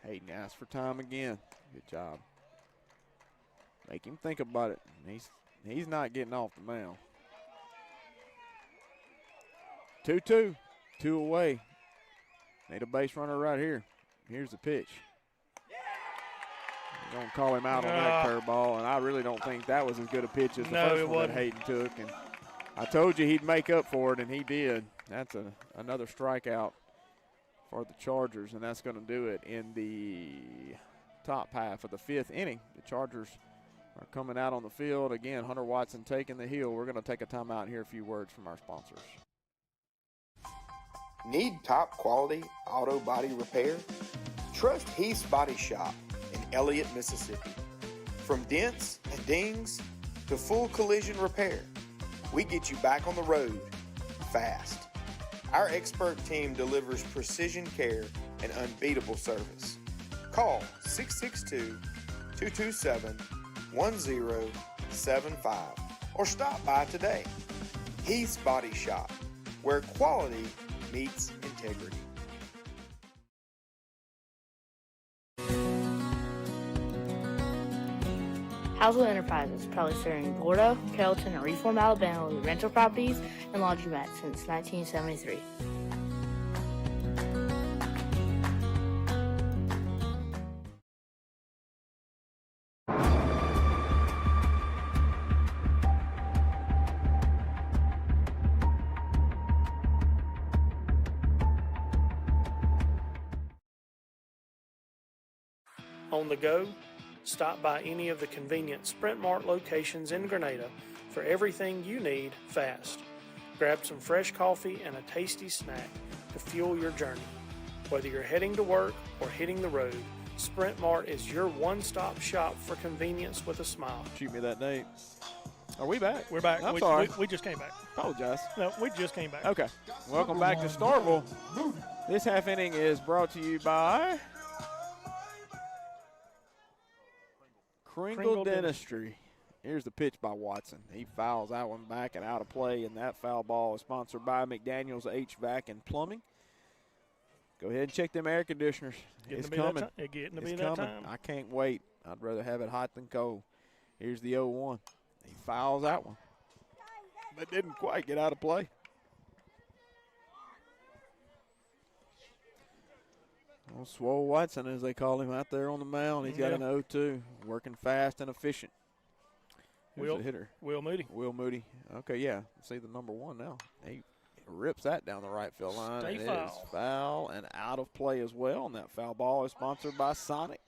Hayden asked for time again. Good job. Make him think about it. He's not getting off the mound. 2-2. 2 away. Need a base runner right here. Here's the pitch. I'm going to call him out on that curveball, and I really don't think that was as good a pitch as the first one that Hayden took. And I told you he'd make up for it, and he did. That's another strikeout for the Chargers, and that's going to do it in the top half of the 5th inning. The Chargers are coming out on the field. Again, Hunter Watson taking the heel. We're going to take a timeout and hear a few words from our sponsors. Need top quality auto body repair? Trust Heath's Body Shop in Elliott, Mississippi. From dents and dings to full collision repair, we get you back on the road fast. Our expert team delivers precision care and unbeatable service. Call 662-227-1075 or stop by today. Heath's Body Shop, where quality meets integrity. Housewell Enterprises, proudly serving Gordo, Carrollton, and Reform, Alabama with rental properties and laundromats since 1973. On the go, stop by any of the convenient Sprint Mart locations in Grenada for everything you need fast. Grab some fresh coffee and a tasty snack to fuel your journey. Whether you're heading to work or hitting the road, Sprint Mart is your one-stop shop for convenience with a smile. Shoot me that date. Are we back? We're back. I'm sorry. We just came back. Apologize. No, we just came back. Okay. Welcome back to Starkville. This half inning is brought to you by Kringle Dentistry. Here's the pitch by Watson. He fouls that one back and out of play, and that foul ball is sponsored by McDaniel's HVAC and Plumbing. Go ahead and check them air conditioners. It's coming. Getting to It's be that coming. time. I can't wait. I'd rather have it hot than cold. Here's the 0-1. He fouls that one, but didn't quite get out of play. Well, Swole Watson, as they call him out there on the mound, he's got an 0-2, working fast and efficient. Who's the hitter? Will Moody. Will Moody. Okay, yeah. See the number 1 now. He rips that down the right field line. Stay It foul. is foul and out of play as well. And that foul ball is sponsored by Sonic.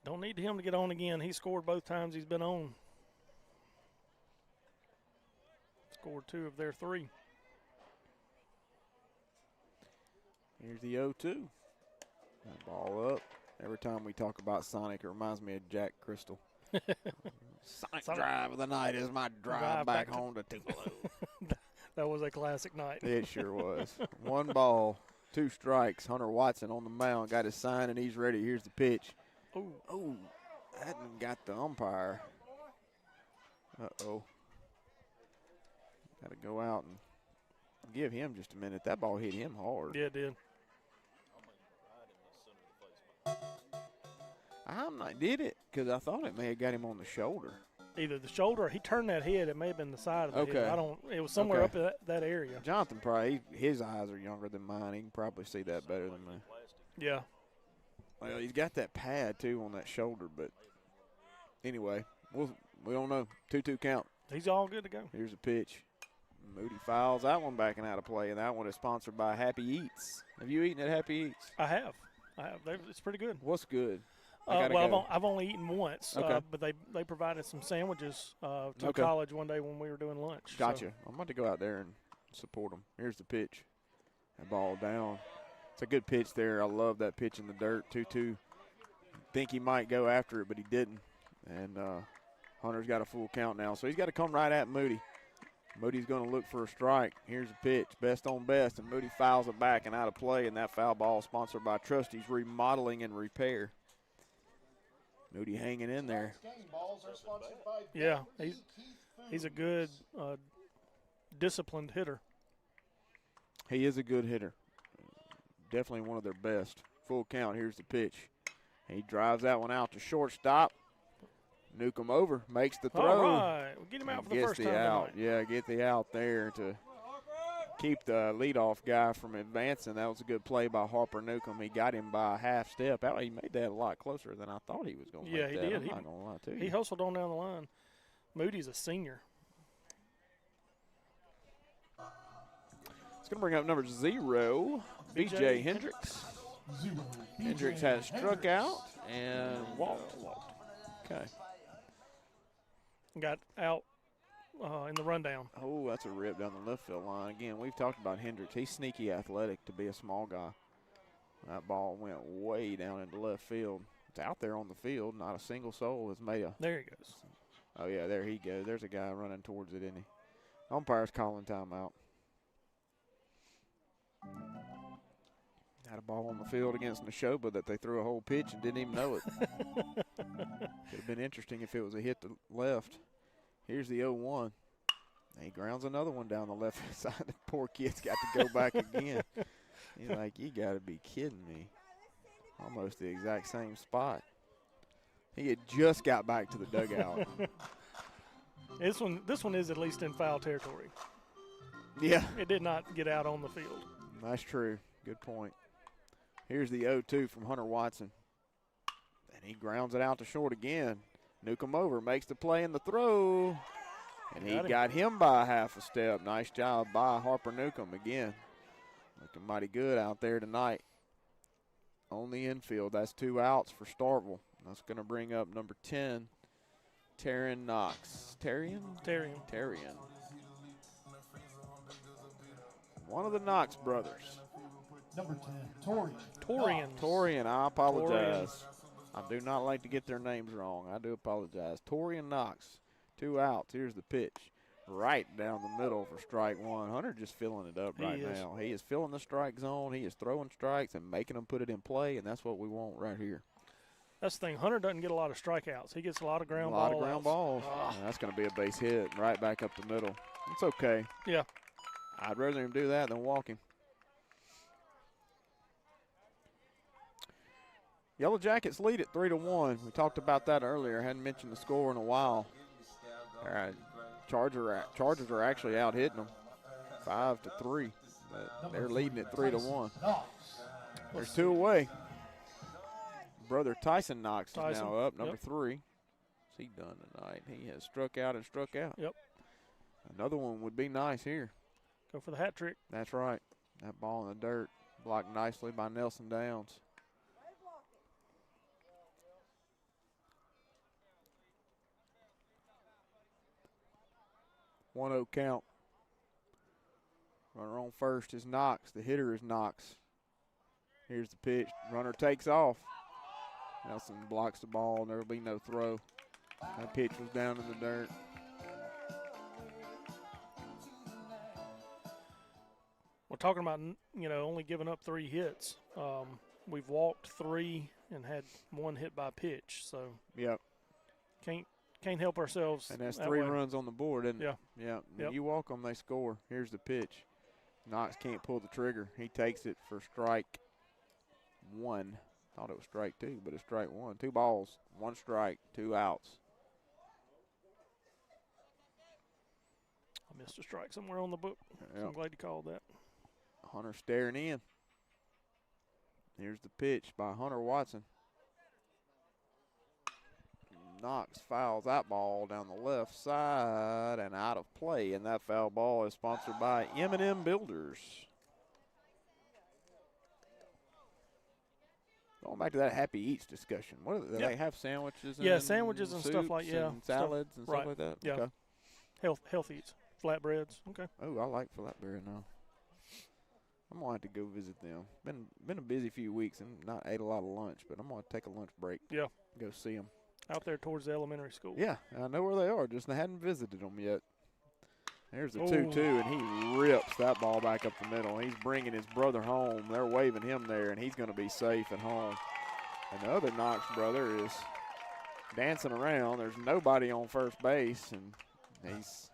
Don't need him to get on again. He scored both times he's been on. Scored 2 of their 3. Here's the 0-2. That ball up. Every time we talk about Sonic, it reminds me of Jack Crystal. Sonic drive of the night is my drive back home to Tupelo. That was a classic night. It sure was. 1 ball, 2 strikes. Hunter Watson on the mound, got his sign, and he's ready. Here's the pitch. Oh, that one got the umpire. Uh-oh. Got to go out and give him just a minute. That ball hit him hard. Yeah, it did. Did it? Because I thought it may have got him on the shoulder. Either the shoulder or he turned that head. It may have been the side of the head. It was somewhere up in that area. Jonathan probably, his eyes are younger than mine. He can probably see that better than me. Yeah. Well, he's got that pad, too, on that shoulder. But anyway, we don't know. 2-2 count. He's all good to go. Here's a pitch. Moody fouls that one back and out of play, and that one is sponsored by Happy Eats. Have you eaten at Happy Eats? I have. It's pretty good. What's good? I've only eaten once, okay. But they provided some sandwiches to college one day when we were doing lunch. Gotcha. So. I'm about to go out there and support them. Here's the pitch. That ball down. It's a good pitch there. I love that pitch in the dirt. 2-2. Think he might go after it, but he didn't. And Hunter's got a full count now, so he's got to come right at Moody. Moody's going to look for a strike. Here's a pitch, best on best, and Moody fouls it back and out of play, and that foul ball sponsored by Trustees Remodeling and Repair. Moody hanging in there. Yeah, he's a good, disciplined hitter. He is a good hitter. definitely one of their best. Full count. Here's the pitch. He drives that one out to shortstop. Newcomb over, makes the throw. All right, we'll get him out for the first time out. tonight. Yeah, get the out there to keep the leadoff guy from advancing. That was a good play by Harper Newcomb. He got him by a half step. He made that a lot closer than I thought he was going to make that. Yeah, he did. I'm not going to lie to you. He hustled on down the line. Moody's a senior. It's going to bring up number 0, B.J. Hendricks. Hendricks has struck out and walked. Okay. Got out in the rundown. Oh, that's a rip down the left field line. Again, we've talked about Hendricks. He's sneaky athletic to be a small guy. That ball went way down into left field. It's out there on the field. Not a single soul has made a. There he goes. Oh, yeah, there he goes. There's a guy running towards it, isn't he? Umpire's calling timeout. Had a ball on the field against Neshoba that they threw a whole pitch and didn't even know it. Could have been interesting if it was a hit to left. Here's the 0-1. He grounds another one down the left side. The poor kid's got to go back again. He's like, you got to be kidding me. Almost the exact same spot. He had just got back to the dugout. This one is at least in foul territory. Yeah. It did not get out on the field. That's true. Good point. Here's the 0-2 from Hunter Watson. And he grounds it out to short again. Newcomb over, makes the play in the throw. And he got him by a half a step. Nice job by Harper Newcomb again. Looking mighty good out there tonight. On the infield, that's 2 outs for Starkville. That's going to bring up number 10, Taryn Knox. Taryn. One of the Knox brothers. Number 10, Torian. I apologize. I do not like to get their names wrong. I do apologize. Torian Knox, 2 outs. Here's the pitch. Right down the middle for strike one. Hunter just filling it up right now. He is filling the strike zone. He is throwing strikes and making them put it in play, and that's what we want right here. That's the thing. Hunter doesn't get a lot of strikeouts. He gets a lot of ground balls. A lot of ground balls. That's going to be a base hit right back up the middle. It's okay. Yeah. I'd rather him do that than walk him. Yellow Jackets lead at 3-1. We talked about that earlier. Hadn't mentioned the score in a while. All right. Chargers are actually out hitting them 5-3. They're leading at 3-1. There's 2 away. Brother Tyson Knox is now up, number 3. What's he done tonight? He has struck out and struck out. Yep. Another one would be nice here. Go for the hat trick. That's right. That ball in the dirt blocked nicely by Nelson Downs. One 0 count. Runner on first is Knox. The hitter is Knox. Here's the pitch. Runner takes off. Nelson blocks the ball, and there will be no throw. That pitch was down in the dirt. We're talking about, only giving up 3 hits. We've walked 3 and had 1 hit by pitch. So yep, can't help ourselves. And that's 3 runs on the board, isn't it? Yeah. When you walk them, they score. Here's the pitch. Knox can't pull the trigger. He takes it for strike 1. Thought it was strike 2, but it's strike 1. 2 balls, 1 strike, 2 outs. I missed a strike somewhere on the book. Yep. So I'm glad you called that. Hunter staring in. Here's the pitch by Hunter Watson. Knox fouls that ball down the left side and out of play. And that foul ball is sponsored by M&M Builders. Going back to that Happy Eats discussion. What do they have sandwiches? Yeah, sandwiches and stuff like and salads and stuff like that. Yeah, okay. Healthy eats, flatbreads. Okay. Oh, I like flatbread now. I'm gonna have to go visit them. Been a busy few weeks and not ate a lot of lunch, but I'm gonna take a lunch break. Yeah. Go see them. Out there towards the elementary school. Yeah, I know where they are. Just I hadn't visited them yet. There's the 2-2, and he rips that ball back up the middle. He's bringing his brother home. They're waving him there, and he's going to be safe at home. And the other Knox brother is dancing around. There's nobody on first base, and he's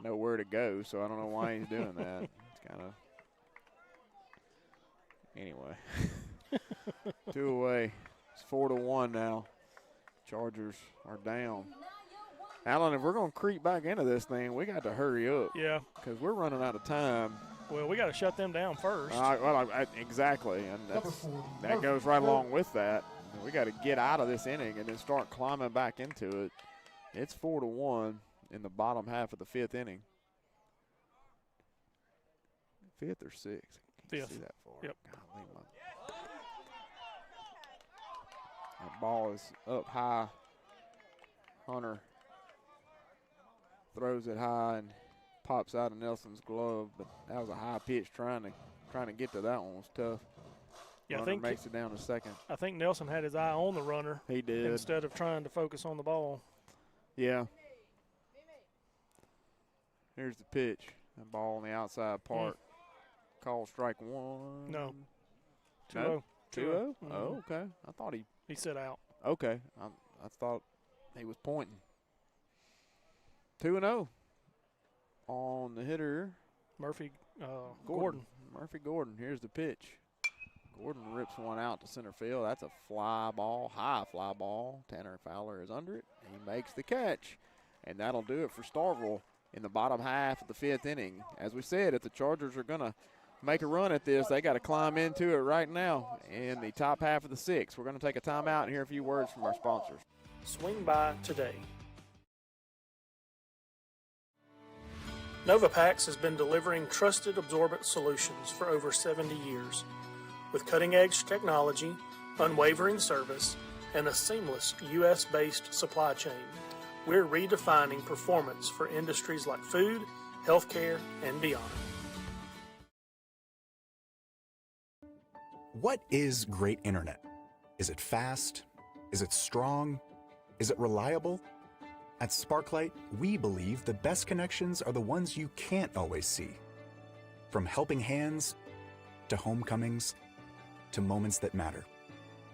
nowhere to go, so I don't know why he's doing that. It's kind of Anyway, 2 away. It's 4-1 now. Chargers are down. Alan, if we're going to creep back into this thing, we got to hurry up. Yeah. Because we're running out of time. Well, we got to shut them down first. Exactly, and that goes right along with that. We got to get out of this inning and then start climbing back into it. It's 4-1 in the bottom half of the 5th inning. 5th or 6th? I can't see that far. Yep. Golly, that ball is up high. Hunter throws it high and pops out of Nelson's glove, but that was a high pitch. Trying to get to that one was tough. Yeah, Runner makes it down to second. I think Nelson had his eye on the runner. He did. Instead of trying to focus on the ball. Yeah. Here's the pitch. That ball on the outside part. Call strike 1. No. 2-0. No? 2-0? Mm-hmm. Oh, okay. I thought he said out. Okay. I thought he was pointing. 2-0 on the hitter. Murphy Gordon. Murphy Gordon. Here's the pitch. Gordon rips one out to center field. That's a fly ball, high fly ball. Tanner Fowler is under it. He makes the catch. And that'll do it for Starkville in the bottom half of the 5th inning. As we said, if the Chargers are going to make a run at this, they got to climb into it right now in the top half of the 6th. We're going to take a timeout and hear a few words from our sponsors. Swing by today. Novapax has been delivering trusted absorbent solutions for over 70 years. With cutting-edge technology, unwavering service, and a seamless U.S.-based supply chain, we're redefining performance for industries like food, healthcare, and beyond. What is great internet? Is it fast? Is it strong? Is it reliable? At Sparklight, we believe the best connections are the ones you can't always see. From helping hands to homecomings to moments that matter.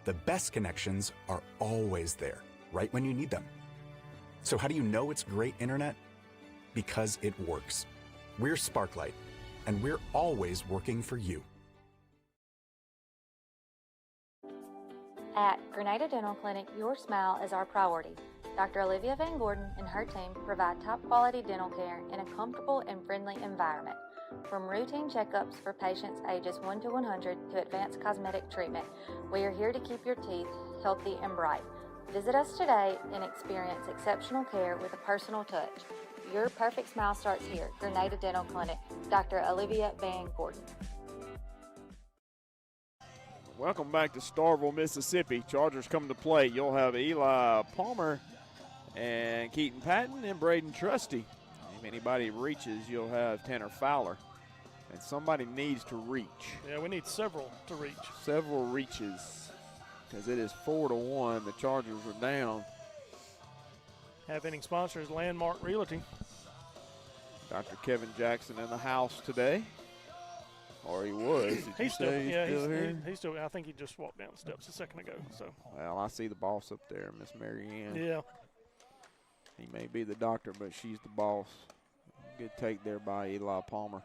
The best connections are always there, right when you need them. So how do you know it's great internet? Because it works. We're Sparklight, and we're always working for you. At Grenada Dental Clinic, your smile is our priority. Dr. Olivia Van Gordon and her team provide top-quality dental care in a comfortable and friendly environment. From routine checkups for patients ages 1 to 100 to advanced cosmetic treatment, we are here to keep your teeth healthy and bright. Visit us today and experience exceptional care with a personal touch. Your perfect smile starts here. Grenada Dental Clinic, Dr. Olivia Van Gordon. Welcome back to Starkville, Mississippi. Chargers come to play. You'll have Eli Palmer and Keaton Patton and Braden Trusty. If anybody reaches, you'll have Tanner Fowler. And somebody needs to reach. Yeah, we need several to reach. Several reaches. Because it is 4-1. The Chargers are down. Half-inning sponsor is Landmark Realty. Dr. Kevin Jackson in the house today. Or he was. He's still here? He's still. I think he just walked down the steps a second ago. So. Well, I see the boss up there, Miss Mary Ann. Yeah. He may be the doctor, but she's the boss. Good take there by Eli Palmer.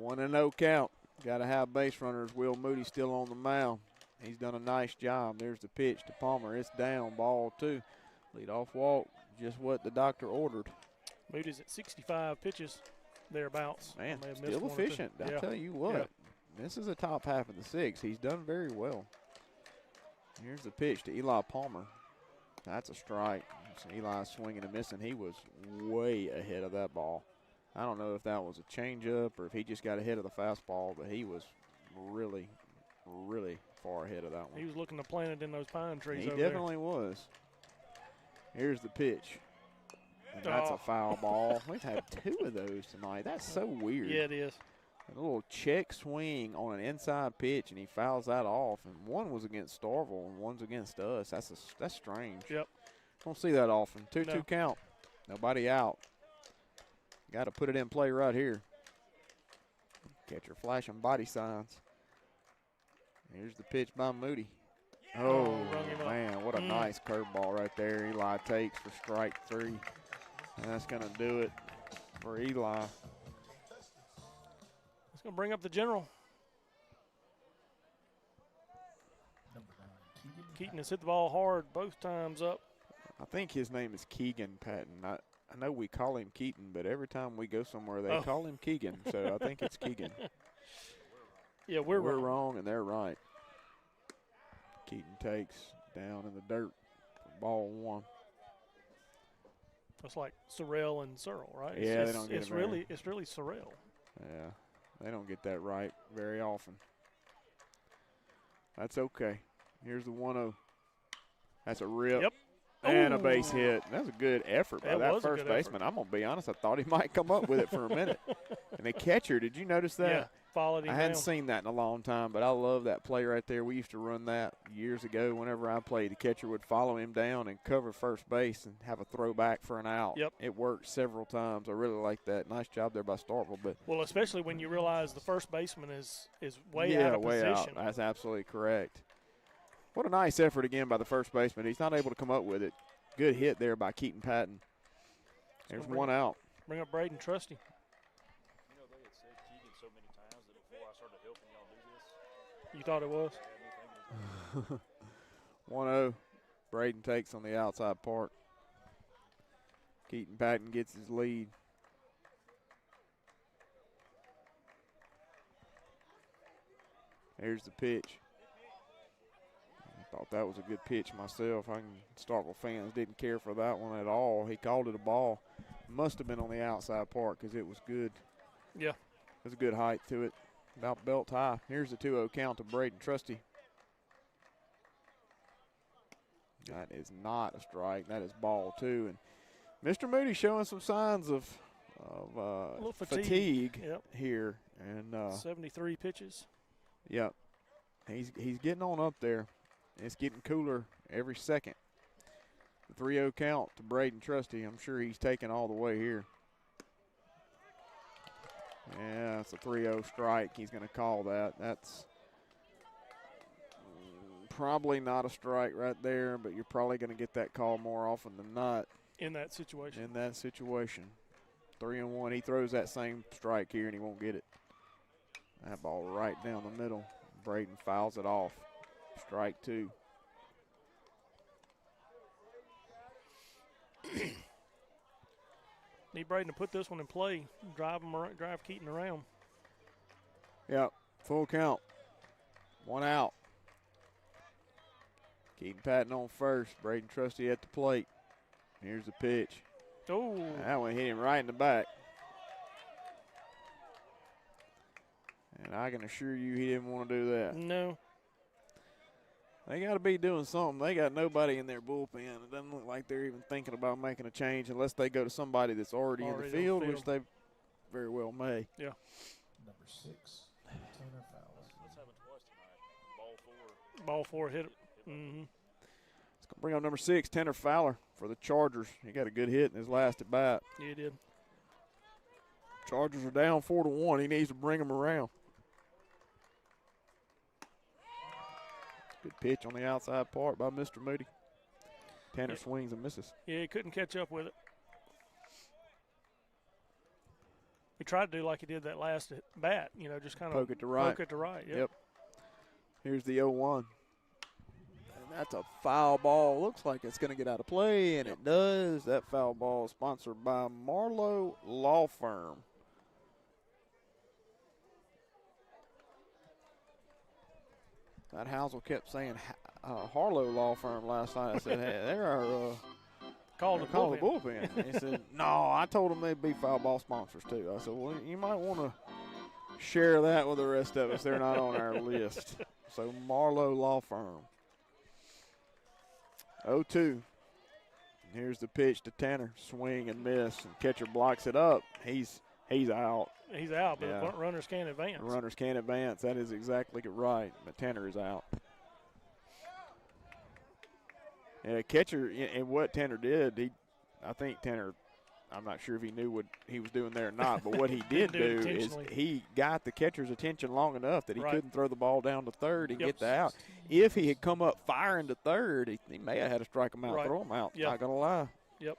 1-0 count. Got to have base runners. Will Moody still on the mound. He's done a nice job. There's the pitch to Palmer. It's down, ball 2. Leadoff walk, just what the doctor ordered. Moody's at 65 pitches, thereabouts. Man, still efficient. I tell you what, this is a top half of the 6th. He's done very well. Here's the pitch to Eli Palmer. That's a strike. So Eli swinging and missing. He was way ahead of that ball. I don't know if that was a changeup or if he just got ahead of the fastball, but he was really, really far ahead of that one. He was looking to plant it in those pine trees He over definitely was. Here's the pitch. And that's a foul ball. We've had 2 of those tonight. That's so weird. Yeah, it is. A little check swing on an inside pitch, and he fouls that off. And one was against Starkville, and one's against us. That's strange. Yep. Don't see that often. 2-2 No. count. Nobody out. Got to put it in play right here. Catcher flashing body signs. Here's the pitch by Moody. Oh, man, what a nice curveball right there. Eli takes for strike 3. And that's going to do it for Eli. going to bring up the general. Number 9, Keaton has hit the ball hard both times up. I think his name is Keegan Patton. I know we call him Keaton, but every time we go somewhere, they call him Keegan. So I think it's Keegan. Yeah, we're wrong, and they're right. Keaton takes down in the dirt. Ball 1. It's like Sorrell and Searle, right? Yeah, they don't get it's it very- really it's really Sorrell. Yeah, they don't get that right very often. That's okay. Here's the 1-0. That's a rip. Yep. And a base hit. That's a good effort by That that was a first good baseman. I'm going to be honest, I thought he might come up with it for a minute. And the catcher, did you notice that? Yeah, followed him I hadn't down. seen that in a long time, but I love that play right there. We used to run that years ago. Whenever I played, the catcher would follow him down and cover first base and have a throwback for an out. Yep. It worked several times. I really like that. Nice job there by Starkville. But Well, especially when you realize the first baseman is way yeah, out of way position. out. That's absolutely correct. What a nice effort again by the first baseman. He's not able to come up with it. Good hit there by Keaton Patton. There's one out. Bring up Braden Trusty. You know, they had said Keegan so many times that before I started helping y'all do this, You thought it was? I had me thinking 1-0. Braden takes on the outside part. Keaton Patton gets his lead. Here's the pitch. I thought that was a good pitch myself. Starkville fans didn't care for that one at all. He called it a ball. Must have been on the outside part because it was good. Yeah. There's a good height to it. About belt high. Here's the 2-0 count to Braden Trusty. That is not a strike. That is ball 2. And Mr. Moody showing some signs of A little fatigue Yep. here. And 73 pitches. yep, he's getting on up there. It's getting cooler every second. The 3-0 count to Braden Trusty. I'm sure he's taking all the way here. Yeah, it's a 3-0 strike. He's going to call that. That's probably not a strike right there, but you're probably going to get that call more often than not In that situation. in that situation. 3-1. He throws that same strike here, and he won't get it. That ball right down the middle. Braden fouls it off. Strike 2. Need Braden to put this one in play. Drive Keaton around. Yep, full count. 1 out. Keaton Patton on first. Braden Trusty at the plate. Here's the pitch. Oh, That one hit him right in the back. And I can assure you he didn't want to do that. no. They got to be doing something. They got nobody in their bullpen. It doesn't look like they're even thinking about making a change unless they go to somebody that's already in the Already on field, the which field. they very well may. Yeah. Number 6, Tanner Fowler. that's happened twice tonight. Ball 4. Ball 4 hit it. Mm-hmm. Let's go bring up number 6, Tanner Fowler for the Chargers. He got a good hit in his last at bat. Yeah, he did. Chargers are down 4-1. He needs to bring them around. Good pitch on the outside part by Mr. Moody. Tanner swings and misses. Yeah, he couldn't catch up with it. He tried to do like he did that last at bat, just kind of Poke it to right. Poke it to right, Yep. Here's the 0-1. And that's a foul ball. Looks like it's going to get out of play, and it does. That foul ball is sponsored by Marlowe Law Firm. That Housel kept saying Harlow Law Firm last night. I said, hey, they're our Called the call the bullpen. bullpen. He said, no, I told them they'd be foul ball sponsors too. I said, well, you might want to share that with the rest of us. They're not on our list. So Marlowe Law Firm. 0-2. Here's the pitch to Tanner. Swing and miss. And catcher blocks it up. He's out. He's out, but Yeah. the runners can't advance. The runners can't advance. That is exactly right. But Tanner is out. Yeah, catcher, and what Tanner did, I think Tanner, I'm not sure if he knew what he was doing there or not, but what he did do it do is intentionally. he got the catcher's attention long enough that he Right. couldn't throw the ball down to third and Yep. get the out. If he had come up firing to third, he may have had to strike him out, Right. throw him out. Yep. Not going to lie. Yep.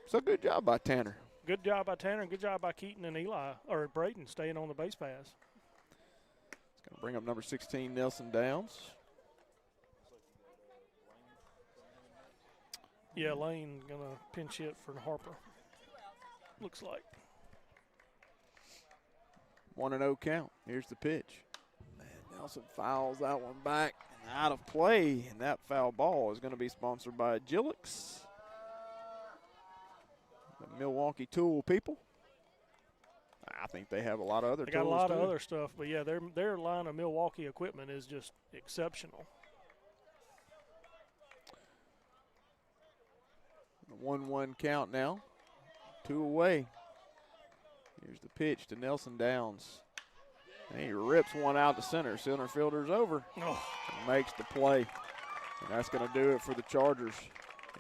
So good job by Tanner. Good job by Tanner. Good job by Keaton and Eli, or Braden, staying on the base pass. It's going to bring up number 16, Nelson Downs. Yeah, Lane going to pinch hit for Harper. Looks like. 1-0 count. Here's the pitch. And Nelson fouls that one back and out of play. And that foul ball is going to be sponsored by Gillix, the Milwaukee Tool people. I think they have a lot of other tools. They got a lot too. of other stuff, but yeah, their line of Milwaukee equipment is just exceptional. 1-1 count now. 2 away. Here's the pitch to Nelson Downs. And he rips one out to center. Center fielder's over. Oh. Makes the play. And that's going to do it for the Chargers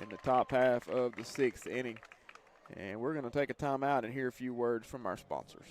in the top half of the 6th inning. And we're going to take a timeout and hear a few words from our sponsors.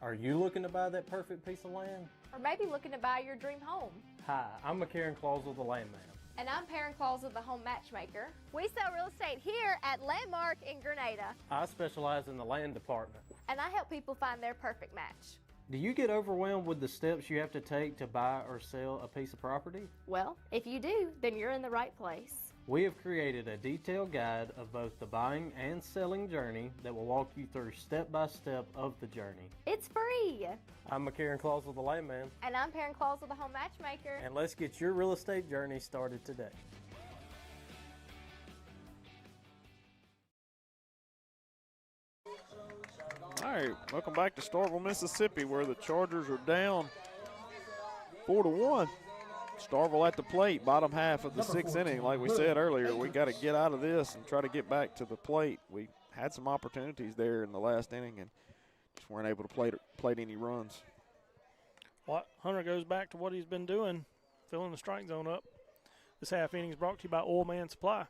Are you looking to buy that perfect piece of land? Or maybe looking to buy your dream home. Hi, I'm McCarran Clausel, the Landman. And I'm Perrin Clausel, the home matchmaker. We sell real estate here at Landmark in Grenada. I specialize in the land department. And I help people find their perfect match. Do you get overwhelmed with the steps you have to take to buy or sell a piece of property? Well, if you do, then you're in the right place. We have created a detailed guide of both the buying and selling journey that will walk you through step by step of the journey. It's free. I'm McCarran Clausel, the Landman. And I'm Perrin Clausel, the home matchmaker. And let's get your real estate journey started today. All right, welcome back to Starkville, Mississippi, where the Chargers are down 4-1. Starkville at the plate, bottom half of the 6th inning. Like we said earlier, we got to get out of this and try to get back to the plate. We had some opportunities there in the last inning and just weren't able to plate any runs. Hunter goes back to what he's been doing, filling the strike zone up. This half inning is brought to you by Oil Man Supply.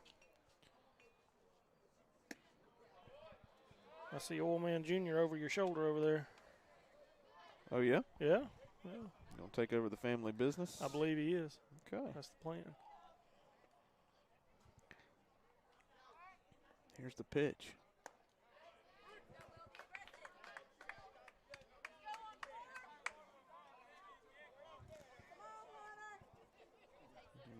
I see Oil Man Jr. over your shoulder over there. Oh, yeah? Yeah. Going to take over the family business? I believe he is. Okay. That's the plan. Here's the pitch.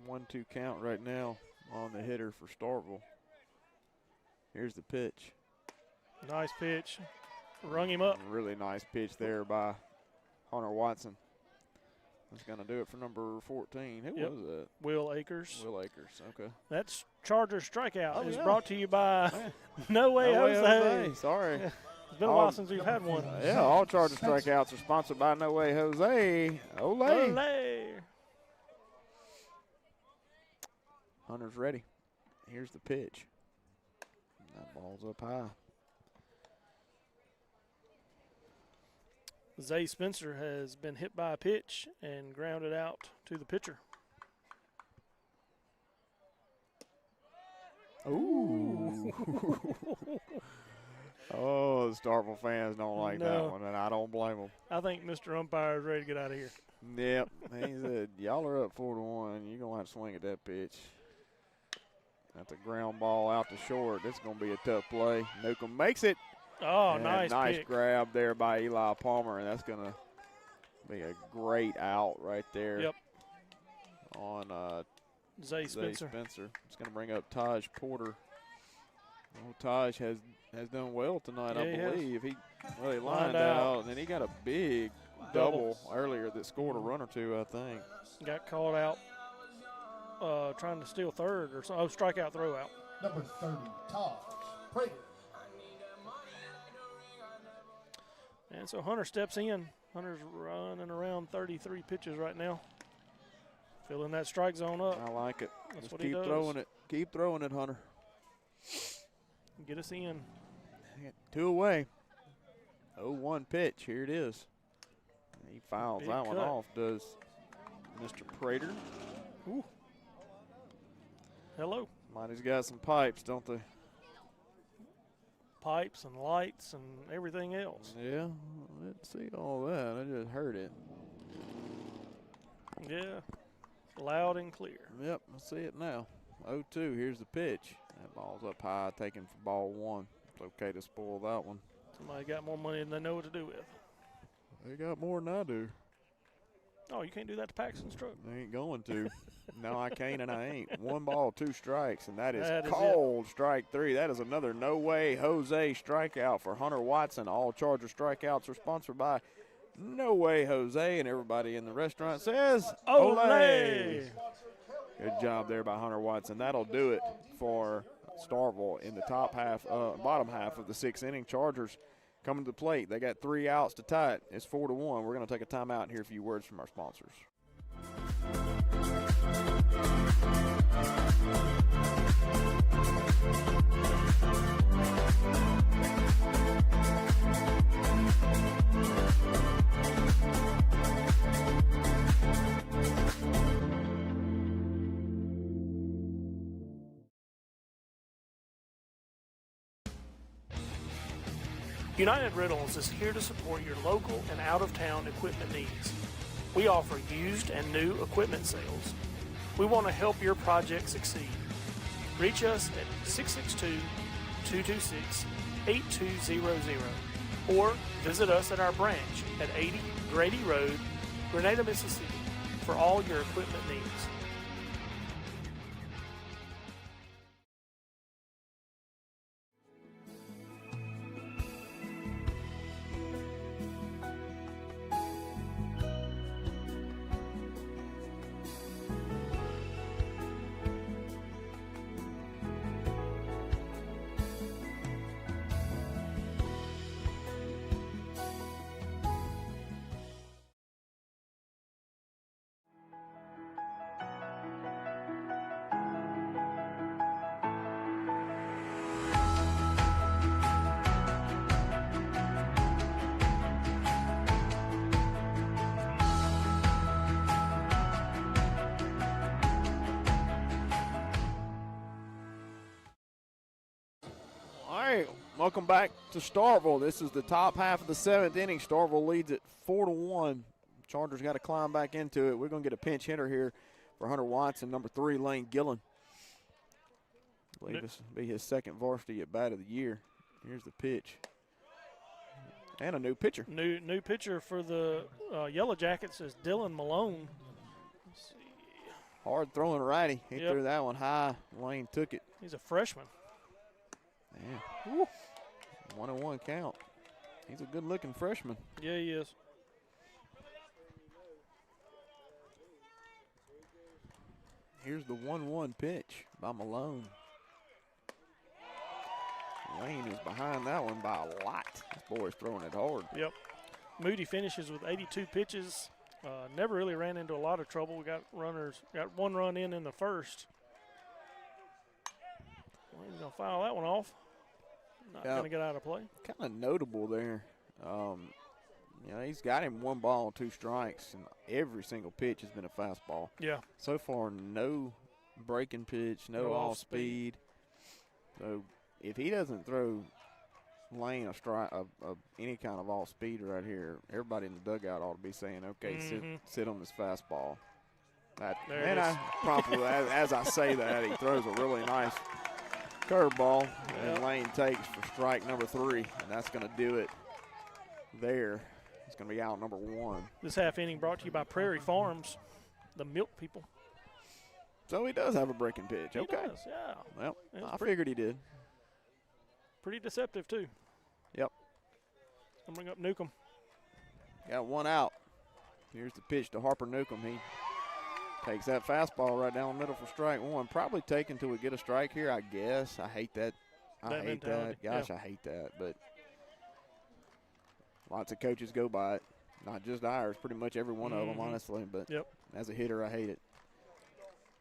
One-two count right now on the hitter for Starkville. Here's the pitch. Nice pitch. Rung him up. Really nice pitch there by Hunter Watson. That's going to do it for number 14. Who was that? Will Akers. Will Akers, okay. That's Charger Strikeout. It's yeah. brought to you by No Way Jose. Sorry. It's been a while since we've had one. Yeah, all Charger Strikeouts are sponsored by No Way Jose. Ole. Ole. Hunter's ready. Here's the pitch. That ball's up high. Zay Spencer has been hit by a pitch and grounded out to the pitcher. Ooh. Oh, the Starkville fans don't like that one, and I don't blame them. I think Mr. Umpire is ready to get out of here. Yep. He said, y'all are up 4-1. You're going to have to swing at that pitch. That's a ground ball out to short. This is going to be a tough play. Newcomb makes it. Oh, and nice nice pick. grab there by Eli Palmer, and that's going to Be a great out right there. Yep. On Zay Spencer. It's going to bring up Taj Porter. Oh, Taj has done well tonight, Yeah, I believe. He really lined Lined out, out. and then he got a big double earlier that scored a run or two, I think. Got caught out trying to steal third or something. Oh, strikeout, throw out. Number 30, Taj Prater. And so Hunter steps in. Hunter's running around 33 pitches right now. Filling that strike zone up. I like it. That's Just what he keep does. throwing it. Keep throwing it, Hunter. Get us in. 2 away. 0-1 pitch. Here it is. He fouls Big that one cut. off, does Mr. Prater. Ooh. Hello. Mighty's got some pipes, don't they? Pipes and lights and everything else. Yeah, let's see all that. I just heard it. Yeah. Loud and clear. Yep, I see it now. 0-2, here's the pitch. That ball's up high, taken for ball 1. It's okay to spoil that one. Somebody got more money than they know what to do with. They got more than I do. Oh, you can't do that to Paxton's truck. I ain't going to. No, I can't and I ain't. 1 ball, 2 strikes, and that is That is cold. Strike 3. That is another no way Jose strikeout for Hunter Watson. All Charger strikeouts are sponsored by No Way Jose, and everybody in the restaurant says Olay. Good job there by Hunter Watson. That'll do it for Starkville in the bottom half of the 6th inning. Chargers coming to the plate. They got 3 outs to tie it. It's 4-1. We're going to take a timeout and hear a few words from our sponsors. United Rentals is here to support your local and out-of-town equipment needs. We offer used and new equipment sales. We want to help your project succeed. Reach us at 662-226-8200 or visit us at our branch at 80 Grady Road, Grenada, Mississippi for all your equipment needs. Welcome back to Starkville. This is the top half of the 7th inning. Starkville leads it 4-1. Chargers got to climb back into it. We're going to get a pinch hitter here for Hunter Watson, number 3, Lane Gillen. I believe this will be his 2nd varsity at bat of the year. Here's the pitch. And a new pitcher. New pitcher for the Yellow Jackets is Dylan Malone. Let's see. Hard throwing righty. He threw that one high. Lane took it. He's a freshman. Yeah. Woo. 1-1 count. He's a good-looking freshman. Yeah, he is. Here's the 1-1 pitch by Malone. Lane is behind that one by a lot. This boy's throwing it hard. Yep. Moody finishes with 82 pitches. Never really ran into a lot of trouble. We got 1 run in the first. Lane's going to foul that one off. Not going to get out of play. Kind of notable there. He's got him 1 ball, 2 strikes, and every single pitch has been a fastball. Yeah. So far, no breaking pitch, no off speed. So if he doesn't throw Lane a strike of any kind of off speed right here, everybody in the dugout ought to be saying, okay, sit on this fastball. I promptly, as I say that, he throws a really nice curveball, and Lane takes for strike number 3, and that's going to do it there. It's going to be out number 1. This half inning brought to you by Prairie Farms, the milk people. So he does have a breaking pitch. He Okay. does, yeah. Well, It's I figured he did. Pretty deceptive, too. Yep. I'll bring up Newcomb. Got 1 out. Here's the pitch to Harper Newcomb. He takes that fastball right down the middle for strike 1. Probably taken till we get a strike here, I guess. I hate that. I hate that. Gosh, yeah. I hate that. But lots of coaches go by it. Not just ours, pretty much every one of them, honestly. But as a hitter, I hate it.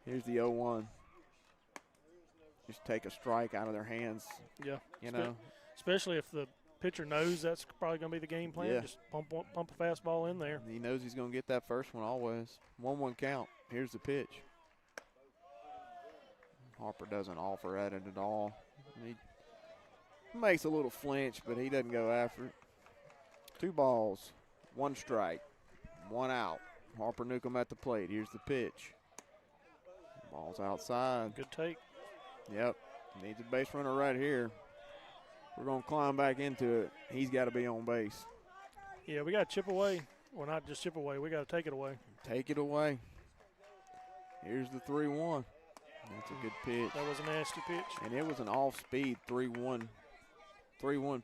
Here's the 0-1. Just take a strike out of their hands. Yeah. You know. Especially if the pitcher knows that's probably going to be the game plan. Yeah. Just pump a fastball in there. He knows he's going to get that first one always. 1-1 count. Here's the pitch. Harper doesn't offer at it at all. He makes a little flinch, but he doesn't go after it. 2 balls, 1 strike, 1 out. Harper Newcomb at the plate. Here's the pitch. Ball's outside. Good take. Yep. Needs a base runner right here. We're going to climb back into it. He's got to be on base. Yeah, we got to chip away. Well, not just chip away. We got to take it away. Take it away. Here's the 3-1. That's a good pitch. That was a nasty pitch. And it was an off-speed 3-1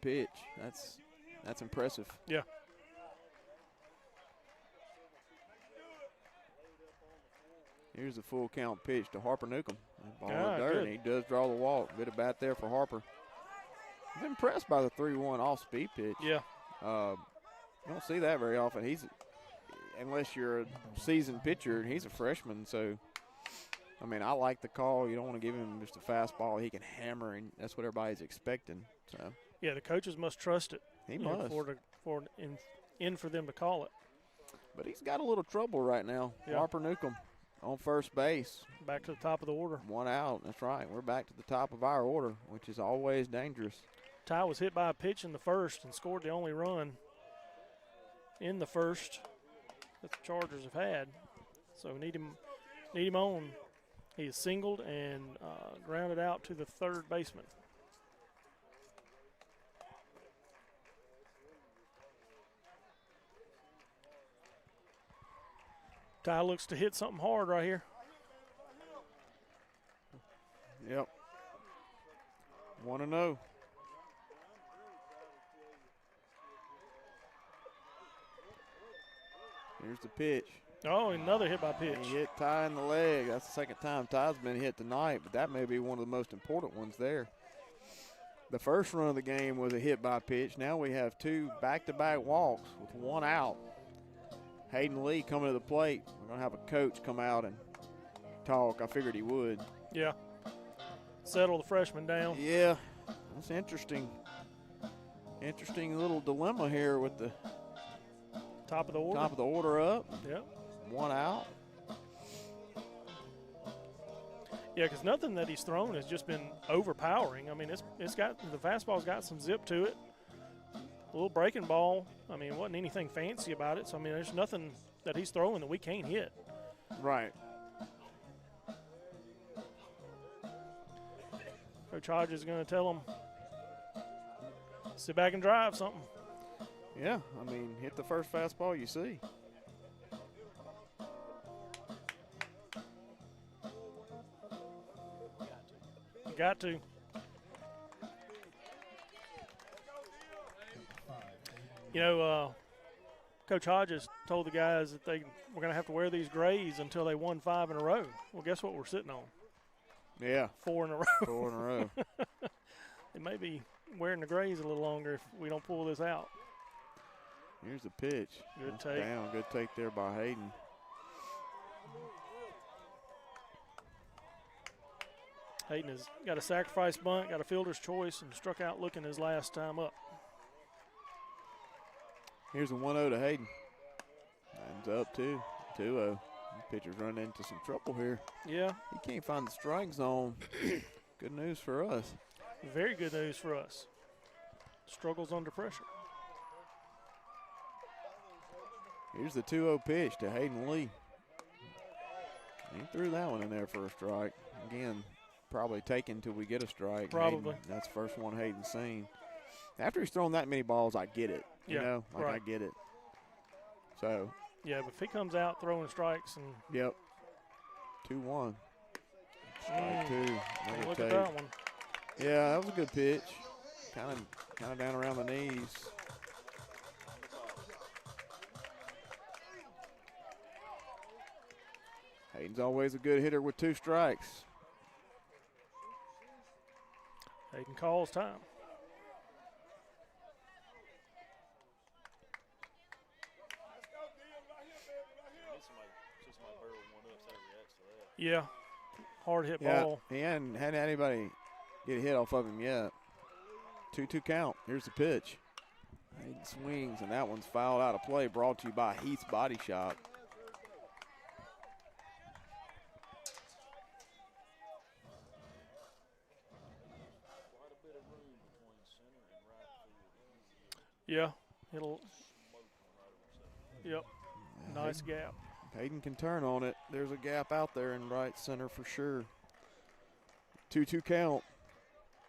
pitch. That's impressive. Yeah. Here's the full count pitch to Harper Newcomb. Ball in Ah, the dirt, good. and he does draw the walk. Good at bat there for Harper. I'm impressed by the 3-1 off-speed pitch. Yeah. You don't see that very often. Unless you're a seasoned pitcher, and he's a freshman, so I mean, I like the call. You don't want to give him just a fastball he can hammer, and that's what everybody's expecting. So yeah, the coaches must trust it. He must. For them to call it. But he's got a little trouble right now. Yeah. Harper Newcomb on first base. Back to the top of the order. 1 out. That's right. We're back to the top of our order, which is always dangerous. Ty was hit by a pitch in the first and scored the only run in the first that the Chargers have had. So we need him on. He is singled and grounded out to the third baseman. Ty looks to hit something hard right here. Yep. 1-0. Here's the pitch. Oh, another hit by pitch. He hit Ty in the leg. That's the second time Ty's been hit tonight, but that may be one of the most important ones there. The first run of the game was a hit by pitch. Now we have 2 back-to-back walks with 1 out. Hayden Lee coming to the plate. We're going to have a coach come out and talk. I figured he would. Yeah. Settle the freshman down. Yeah. That's interesting. Interesting little dilemma here with the top of the order. Top of the order up. Yep. 1 out. Yeah, because nothing that he's thrown has just been overpowering. I mean, it's got the fastball's got some zip to it. A little breaking ball. I mean, it wasn't anything fancy about it. So I mean, there's nothing that he's throwing that we can't hit. Right. Coach Hodges is going to tell him, sit back and drive something. Yeah, I mean, hit the first fastball you see. You got to. You know, Coach Hodges told the guys that we're going to have to wear these grays until they won 5 in a row. Well, guess what we're sitting on? Yeah. 4 in a row. 4 in a row. They may be wearing the grays a little longer if we don't pull this out. Here's the pitch. Good take. Down. Good take there by Hayden. Hayden has got a sacrifice bunt, got a fielder's choice, and struck out looking his last time up. Here's a 1-0 to Hayden. Hayden's up 2-0. Pitcher's running into some trouble here. Yeah. He can't find the strike zone. Good news for us. Very good news for us. Struggles under pressure. Here's the 2-0 pitch to Hayden Lee. He threw that one in there for a strike. Again, probably taken till we get a strike. Probably. Hayden, that's the first one Hayden's seen. After he's thrown that many balls, I get it. You know, like right. I get it. So, Yeah, but if he comes out throwing strikes and yep. 2-1. Strike two. Another look take. at that one. Yeah, that was a good pitch. Kind of down around the knees. Hayden's always a good hitter with 2 strikes. Hayden calls time. Yeah, hard hit ball. He hadn't had anybody get a hit off of him yet. 2-2 count. Here's the pitch. Hayden swings, and that one's fouled out of play. Brought to you by Heath's Body Shop. Yeah, it'll. Yep, nice gap. Hayden can turn on it. There's a gap out there in right center for sure. 2-2 count.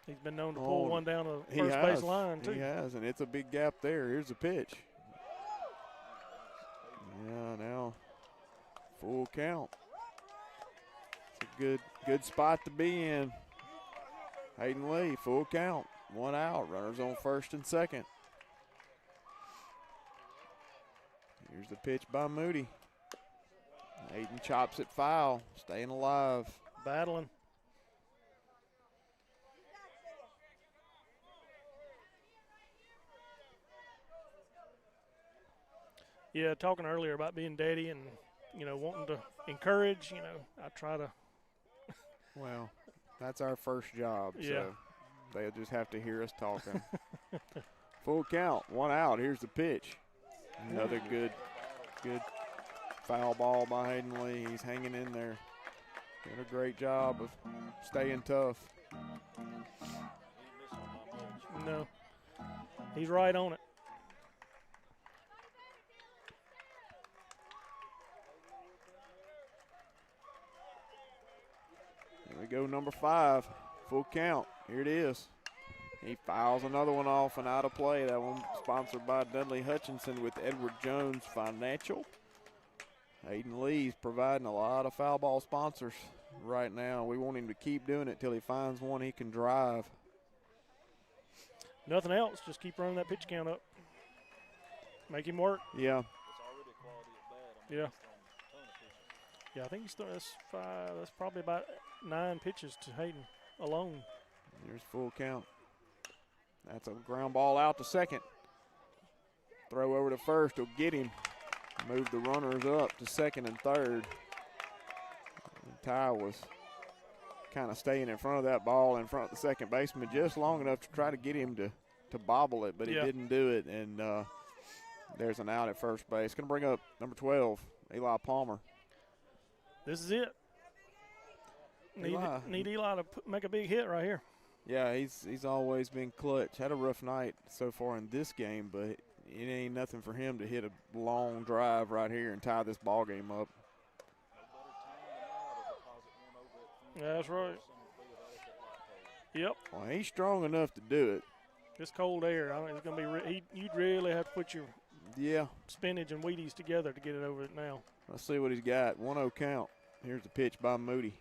He's been known to pull one down the first base line, too. He has, and it's a big gap there. Here's the pitch. Yeah, now full count. It's a good spot to be in. Hayden Lee, full count. 1 out. Runners on first and second. Here's the pitch by Moody. Hayden chops it foul, staying alive. Battling. Yeah, talking earlier about being daddy and, wanting to encourage, I try to. Well, that's our first job, Yeah. so they'll just have to hear us talking. Full count, 1 out. Here's the pitch. Another good foul ball by Hayden Lee. He's hanging in there. Doing a great job of staying tough. No, he's right on it. Here we go, number 5. Full count. Here it is. He fouls another one off and out of play. That one sponsored by Dudley Hutchinson with Edward Jones Financial. Hayden Lee's providing a lot of foul ball sponsors right now. We want him to keep doing it till he finds one he can drive. Nothing else. Just keep running that pitch count up. Make him work. Yeah. Yeah. Yeah, I think he's throwing that's 5. That's probably about 9 pitches to Hayden alone. There's full count. That's a ground ball out to second. Throw over to first will get him. Move the runners up to second and third. And Ty was kind of staying in front of that ball in front of the second baseman just long enough to try to get him to bobble it, but he didn't do it. And there's an out at first base. Going to bring up number 12, Eli Palmer. This is it. Need Eli to make a big hit right here. Yeah, he's always been clutch. Had a rough night so far in this game, but it ain't nothing for him to hit a long drive right here and tie this ball game up. That's right. Yep. Well, he's strong enough to do it. This cold air, I think it's going to be. You'd really have to put your spinach and Wheaties together to get it over it now. Let's see what he's got. 1-0 count. Here's the pitch by Moody.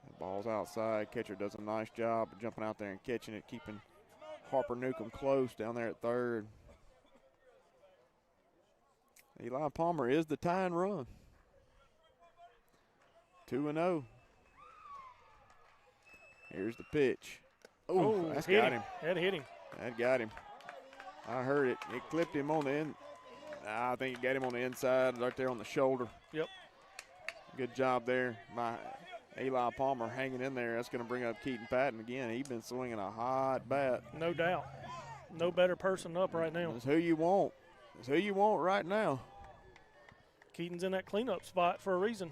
The ball's outside. Catcher does a nice job of jumping out there and catching it, keeping Harper Newcomb close down there at third. Eli Palmer is the tying run. 2-0. Here's the pitch. Oh, that's got him. That hit him. That got him. I heard it. It clipped him on the end. I think it got him on the inside, right there on the shoulder. Yep. Good job there by Eli Palmer hanging in there. That's going to bring up Keaton Patton again. He's been swinging a hot bat. No doubt. No better person up right now. It's who you want. It's who you want right now. Keaton's in that cleanup spot for a reason.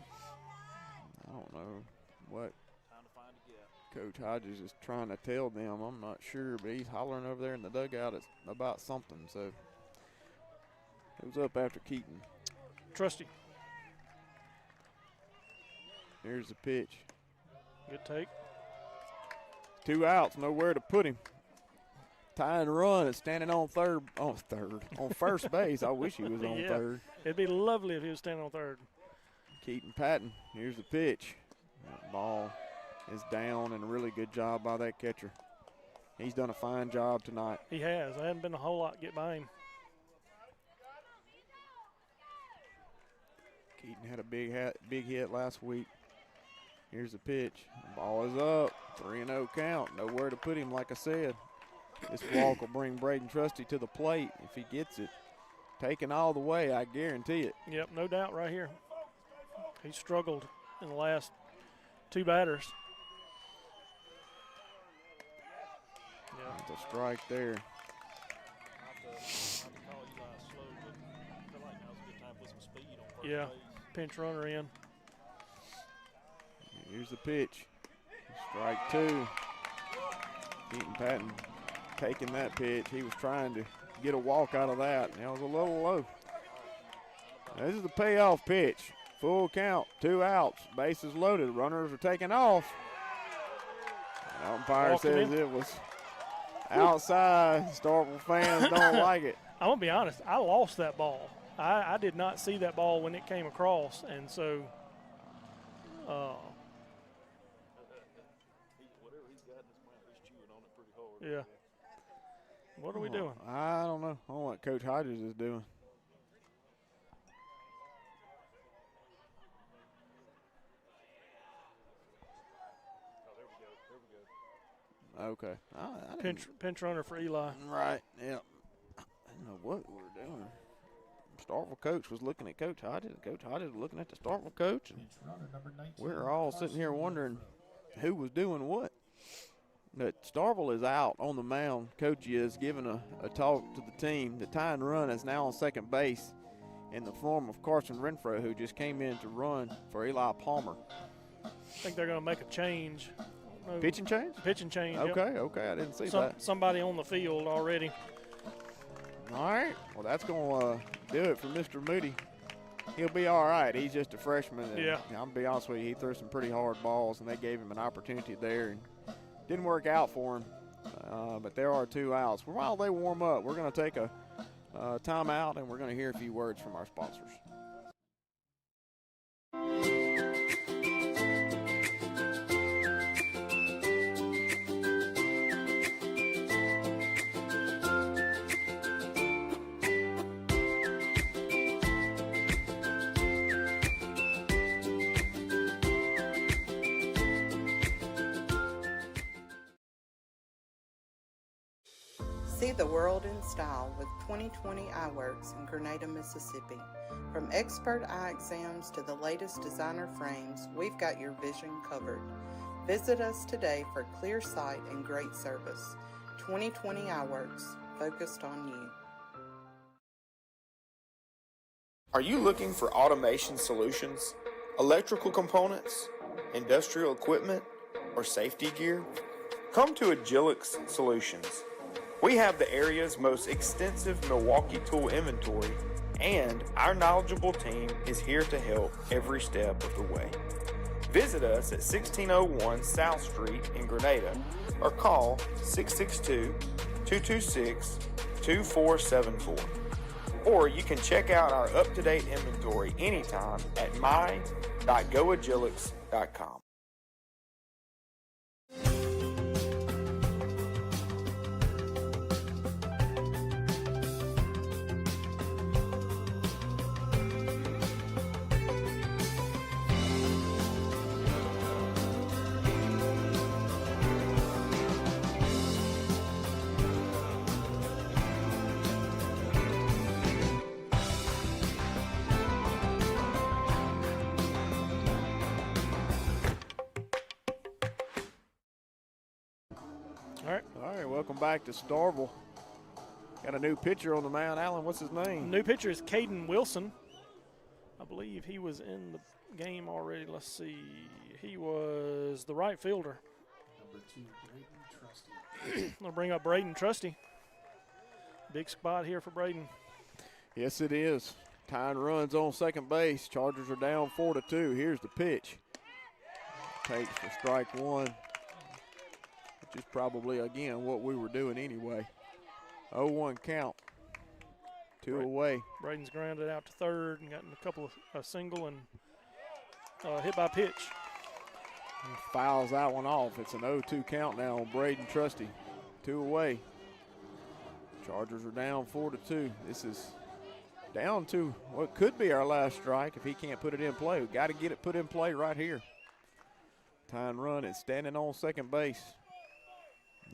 I don't know what Coach Hodges is trying to tell them. I'm not sure, but he's hollering over there in the dugout about something. So it was up after Keaton. Trusty. Here's the pitch. Good take. 2 outs, nowhere to put him. tying run is standing on on first base. I wish he was on Yeah. third. It'd be lovely if he was standing on third. Keaton Patton, here's the pitch. That ball is down, and a really good job by that catcher. He's done a fine job tonight. He has. There hasn't been a whole lot get by him. Keaton had a big hit last week. Here's the pitch. Ball is up. 3-0 count. Nowhere to put him, like I said. This walk will bring Braden Trusty to the plate if he gets it. Taken all the way, I guarantee it. Yep, no doubt right here. He struggled in the last two batters. Yeah. That's a strike there. Not to call Eli slow, but I feel like now's a good time to put some speed on first Yeah, base. pinch runner in. Here's the pitch. Strike two. Keaton Patton taking that pitch. He was trying to get a walk out of that. And it was a little low. This is the payoff pitch. Full count, 2 outs. Bases loaded. Runners are taking off. The umpire Walking says in. it was outside. Starkville fans don't like it. I'm going to be honest. I lost that ball. I did not see that ball when it came across. And so Whatever he's got in his mouth, he's chewing on it pretty hard. yeah. What are we doing? I don't know. I don't know what Coach Hodges is doing. Okay. I didn't- Pinch runner for Eli. Right, yeah. I didn't know what we were doing. Starkville coach was looking at Coach Hodges. Coach Hodges was looking at the Starkville coach. And Runner number 19, we're all sitting here Carson wondering Renfro. who was doing what. But Starkville is out on the mound. Coach is giving a talk to the team. The tying run is now on second base in the form of Carson Renfro, who just came in to run for Eli Palmer. I think they're going to make a change. No, Pitching change? Pitching change. yep. Okay, I didn't see that. Somebody on the field already. All right, well, that's going to do it for Mr. Moody. He'll be all right. He's just a freshman. And Yeah. I'm going to be honest with you, he threw some pretty hard balls, and they gave him an opportunity there. And didn't work out for him, but there are 2 outs. While they warm up, we're going to take a timeout, and we're going to hear a few words from our sponsors. See the world in style with 2020 Eyeworks in Grenada, Mississippi. From expert eye exams to the latest designer frames, we've got your vision covered. Visit us today for clear sight and great service. 2020 Eyeworks, focused on you. Are you looking for automation solutions, electrical components, industrial equipment, or safety gear? Come to Agilix Solutions. We have the area's most extensive Milwaukee tool inventory, and our knowledgeable team is here to help every step of the way. Visit us at 1601 South Street in Grenada or call 662-226-2474. Or you can check out our up-to-date inventory anytime at my.goagilix.com. All right, welcome back to Starkville. Got a new pitcher on the mound. Alan, what's his name? New pitcher is Caden Wilson. I believe he was in the game already. Let's see. He was the right fielder. Number 2, Braden Trusty. I'm going to bring up Braden Trusty. Big spot here for Braden. Yes, it is. Tying runs on second base. Chargers are down 4-2. Here's the pitch. Takes for strike one, which is probably, again, what we were doing anyway. 0-1 count. Two away. Braden's grounded out to third and gotten a couple of a single and hit by pitch. He fouls that one off. It's an 0-2 count now on Braden Trusty. 2 away. Chargers are down 4-2. This is down to what could be our last strike if he can't put it in play. We've got to get it put in play right here. Tying run is standing on second base.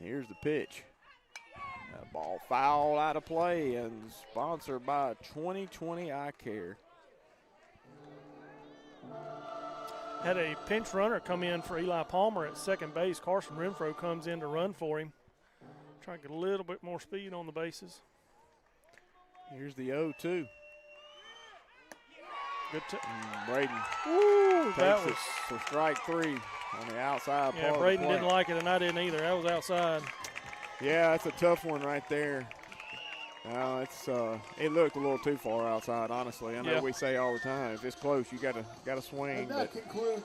Here's the pitch. That ball fouled out of play and sponsored by 2020 Eye Care. Had a pinch runner come in for Eli Palmer at second base. Carson Renfro comes in to run for him. Trying to get a little bit more speed on the bases. Here's the 0-2. Good Braden Ooh, that takes was it for strike 3 on the outside part yeah, of Braden the plate. didn't like it, and I didn't either. That was outside. Yeah, that's a tough one right there. It looked a little too far outside, honestly. I know we say all the time, if it's close, you gotta swing. But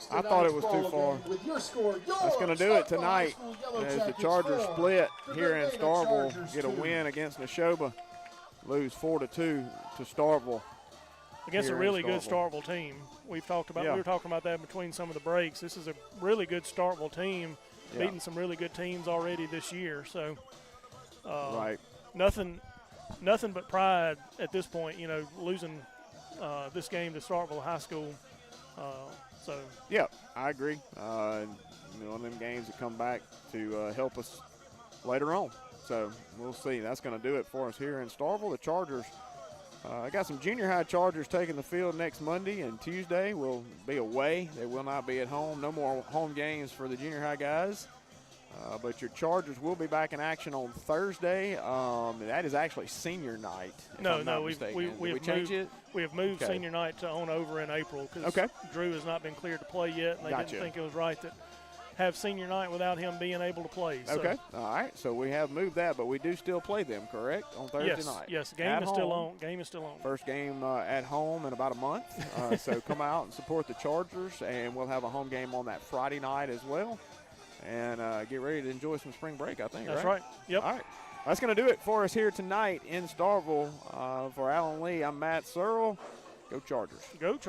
I thought it was too far. That's going to do it tonight as the Chargers split here in Starkville, get a win against Neshoba, lose 4-2 to Starkville. Against a really good Starkville team. We were talking about that between some of the breaks. This is a really good Starkville team, beating some really good teams already this year. So, nothing but pride at this point. Losing this game to Starkville High School. Yeah, I agree. One of them games that come back to help us later on. So we'll see. That's going to do it for us here in Starkville. The Chargers. I got some junior high Chargers taking the field next Monday, and Tuesday will be away. They will not be at home. No more home games for the junior high guys. But your Chargers will be back in action on Thursday. That is actually senior night. No, we changed it. We have moved senior night to on over in April because Drew has not been cleared to play yet, and they didn't think it was right to have senior night without him being able to play. So. Okay, all right. So we have moved that, but we do still play them, correct, on Thursday night? Yes, game is still on. Game is still on. First game at home in about a month. So come out and support the Chargers, and we'll have a home game on that Friday night as well. And get ready to enjoy some spring break, I think. That's right. Yep. All right. That's going to do it for us here tonight in Starkville. For Alan Lee, I'm Matt Searle. Go Chargers. Go Chargers.